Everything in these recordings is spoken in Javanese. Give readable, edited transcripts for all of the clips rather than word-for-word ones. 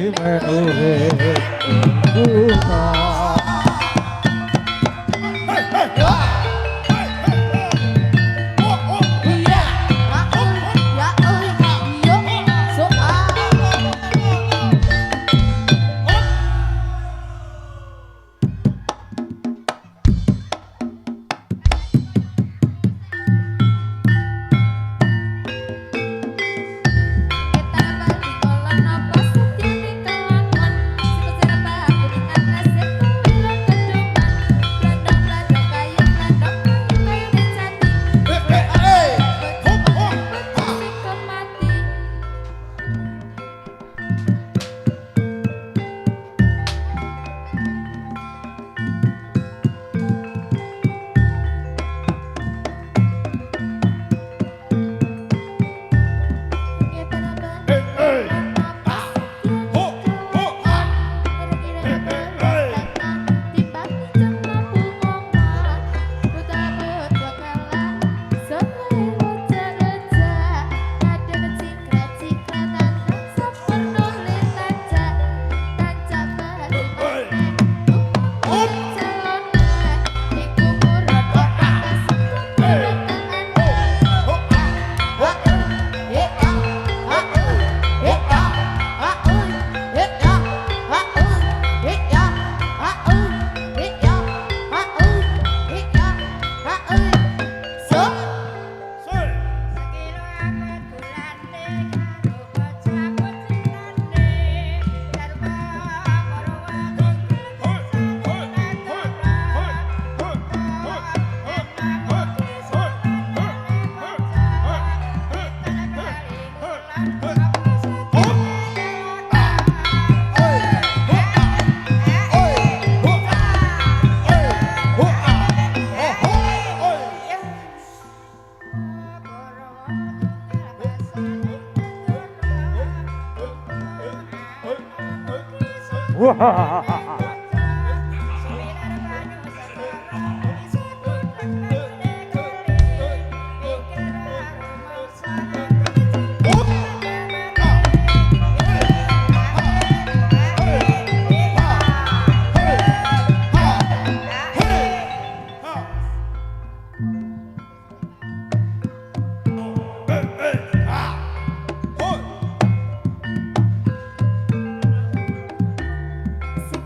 Sing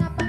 apa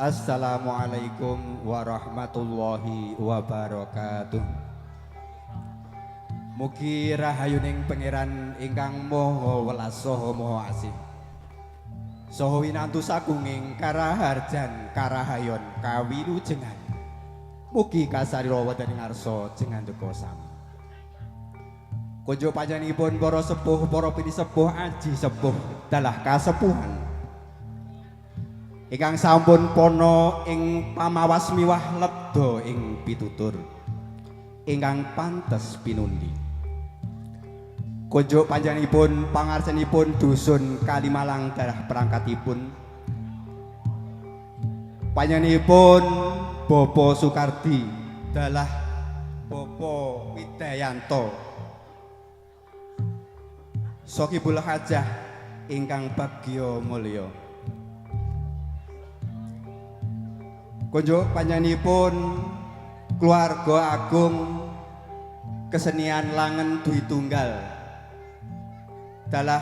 Assalamualaikum warahmatullahi wabarakatuh. Mugi rahayuning pangeran ingkang maha welas saha maha asih. Saha winantu sagunging karaharjan karahayon kawilujengan. Mugi kasarira wonten ing ngarsa jengandika sami. Kunjuk panjenenganipun para sepuh, para pinisepuh aji sepuh dalah kasepuhan. Ingkang sampun pono ing pamawas miwah lebda ing pitutur. Ingkang pantes pinundi. Kunjuk panjenenganipun pangarsanipun dusun Kalimalang dalah perangkatipun. Panjenenganipun Bapa Sukardi dalah Bapa Widayanto. Sokibul Hajah ingkang bagya mulya. Kunjuk panjenenganipun keluarga agung kesenian Langen Dwi Tunggal. Dalah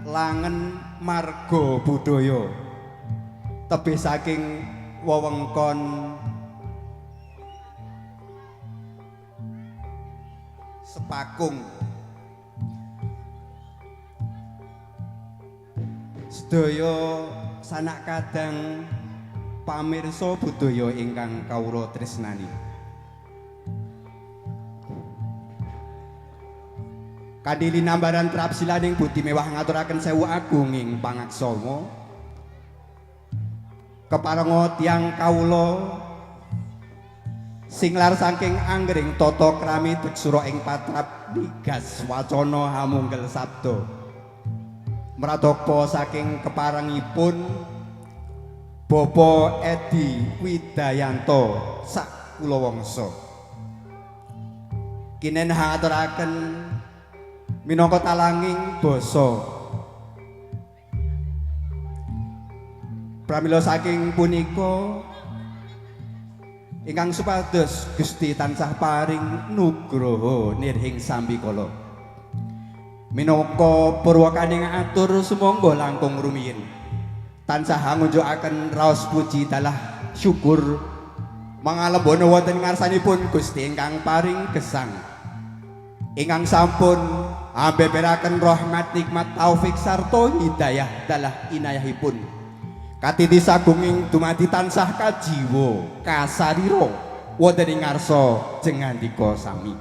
Langen Marga Budaya tebih saking wewengkon Sepakung. Sedaya sanak kadang pamirsa budaya ingkang kawula tresnani. Kanthi linambaran prapsilaning budi mewah ngaturaken sewu agunging pangaksama keparenga tiyang kawula singlar saking anggering tata krami deksura ing patrap nigas wacana hamunggel sabda mradokpa saking keparengipun Bapa Edi Widayanto sak kulawangsa kinenah ngaturaken minangka talanging basa. Pramila saking punika ingkang supados Gusti tansah paring nugraha nirhing sambikala. Minangka purwakaning atur sumangga langkung rumiyin. Tansah ngunjukaken raos puji dalah syukur mangalembana wonten ngarsanipun Gusti ingkang paring gesang. Ingkang sampun ambeberaken rahmat nikmat taufik sarta hidayah dalah inayahipun katiti sagunging dumadi tansah kajiwa kasarira wonten ing ngarsa jengandika sami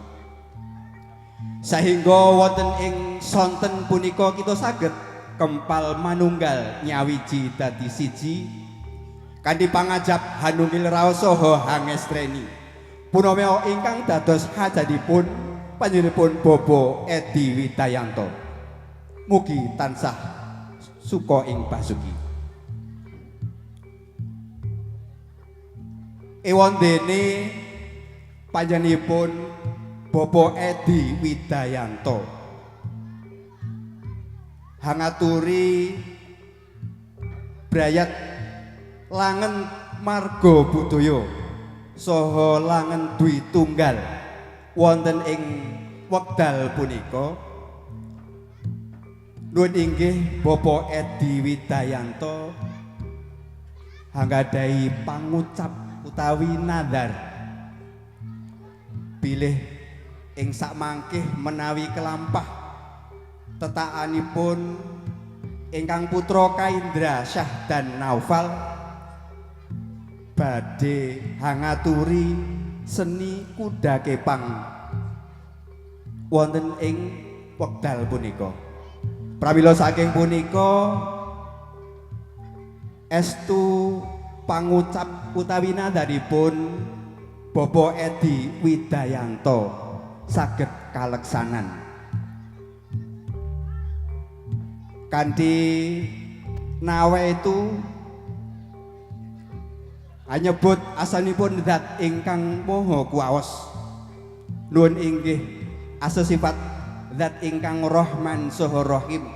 sehingga wonten ing sonten punika kita saged kempal manunggal nyawiji dadi siji kanthi pangajab hanungil raos saha hangestreni punama ingkang dados hajatipun panjenenganipun Bapa Edi Widayanto. Mugi tansah suka ing basuki. Ewondene panjenenganipun Bapa Edi Widayanto. Hangaturi brayat Langen Marga Budaya saha Langen Dwi Tunggal wonten ing wekdal punika nuwun inggih Bapa Edi Widayanto anggadhahi pangucap utawi nadhar bilih ing sakmangkih menawi kelampah tetakanipun ingkang putra Kaindra Syah dan Naufal badhe hangaturi seni kuda kepang wonten ing wekdal punika. Pramila saking punika estu pangucap utawi nadharipun Bapa Edi Widayanto saged kaleksanan kanthi nawe itu anyebut asanipun zat ingkang maha kuwaos nuwun inggih asa sifat zat ingkang Rahman saha Rahim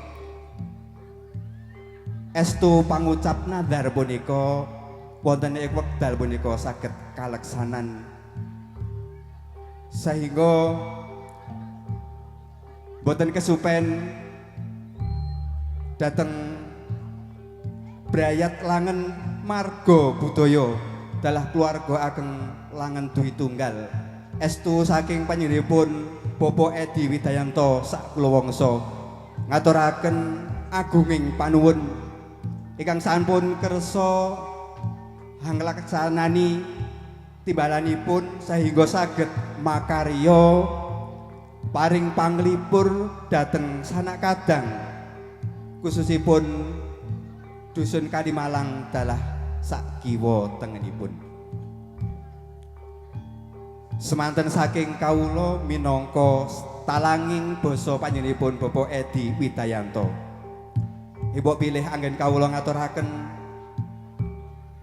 estu pangucap nadhar punika wonten ing wekdal punika saged kaleksanan sehingga boten kesupen dhateng brayat Langen marga budaya dalah keluarga ageng langen duwi tunggal. Estu saking panjenenganipun Bapak Edi Widayanto sak kula wangsa ngaturaken agunging panuwun ingkang sampun kersa hanglaksanani timbalanipun sehingga saged makarya paring panglipur dhateng sanak kadang khususipun dusun Kalimalang dalah sak kiwa tengenipun. Semanten saking kawula minangka talanging basa panjenenganipun Bapak Edi Widayanto. Ibu pilih anggen kawula ngaturaken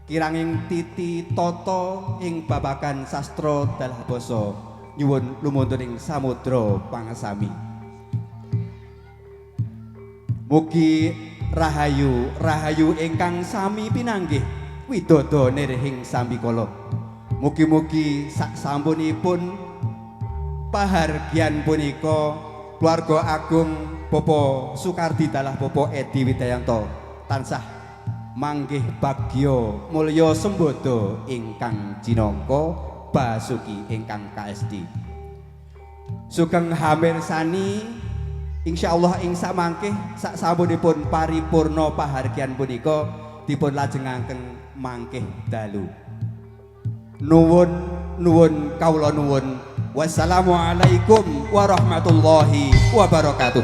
kiranging titi tata ing babagan sastra dalah basa nyuwun lumuntuning samudra pangasami. Mugi rahayu rahayu ingkang sami pinanggih widodha nirihing sambikala. Mugi-mugi sak sampunipun pahargyan punika keluarga agung Bapak Sukardi dalah Bapak Edi Widayanto tansah manggih bagya mulya sembada ingkang jinangka basuki ingkang KSD. Sugeng hamirsani insyaallah ing samangkih sak sampunipun paripurna pahargyan punika dipun lajengaken mangkih dalu. Nuwun kawula nuwun. Wassalamualaikum warahmatullahi wabarakatuh.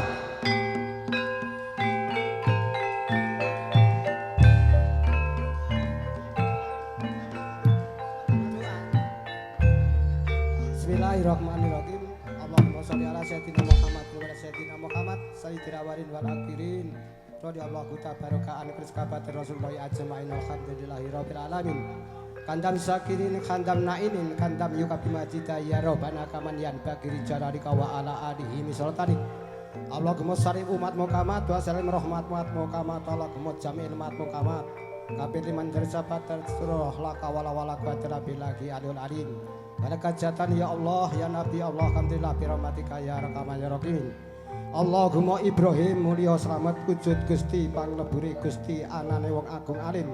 Bismillahirrahmanirrahim. Allahumma sholli ala sayyidina Muhammad wa ala sayyidina Muhammad sayyidil awwalin wal akhirin. Radhiyallahu tabaraka an kriskabatir Rasulullah ajmain alhamdulillahi rabbil alamin. Kandam sakirin kandam nainin kandam yukabi majida ya robbana kaman yan bagiri jarari kawa ala alihi misaltani Allahumma sarif umat mukamat wa salim rahmat mukamat Allahumma jamil mat mukamat kabir liman dari sahabat tersuruh laka wala wala kuatera bilagi alul alim barakajatan ya Allah ya Nabi Allah alhamdulillah birahmatika ya rakaman ya rahimin Allahumma Ibrahim mulia selamat wujud Gusti pangleburi Gusti anane wong agung alim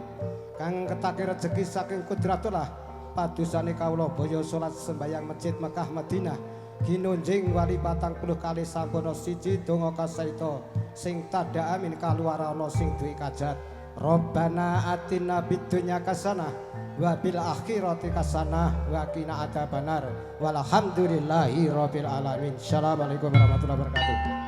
kang ketake rezeki saking kudratullah padusane kawula baya salat sembayang masjid Mekah Madinah ginunjing wali 40 kali sampurna siji donga kasaita sing tada amin kaluar ana sing duwe kajat Rabbana atina bid dunya hasanah wa bil akhirati hasanah wa qina adzabannar walhamdulillahi rabbil alamin. Assalamualaikum warahmatullahi wabarakatuh.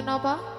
Napa?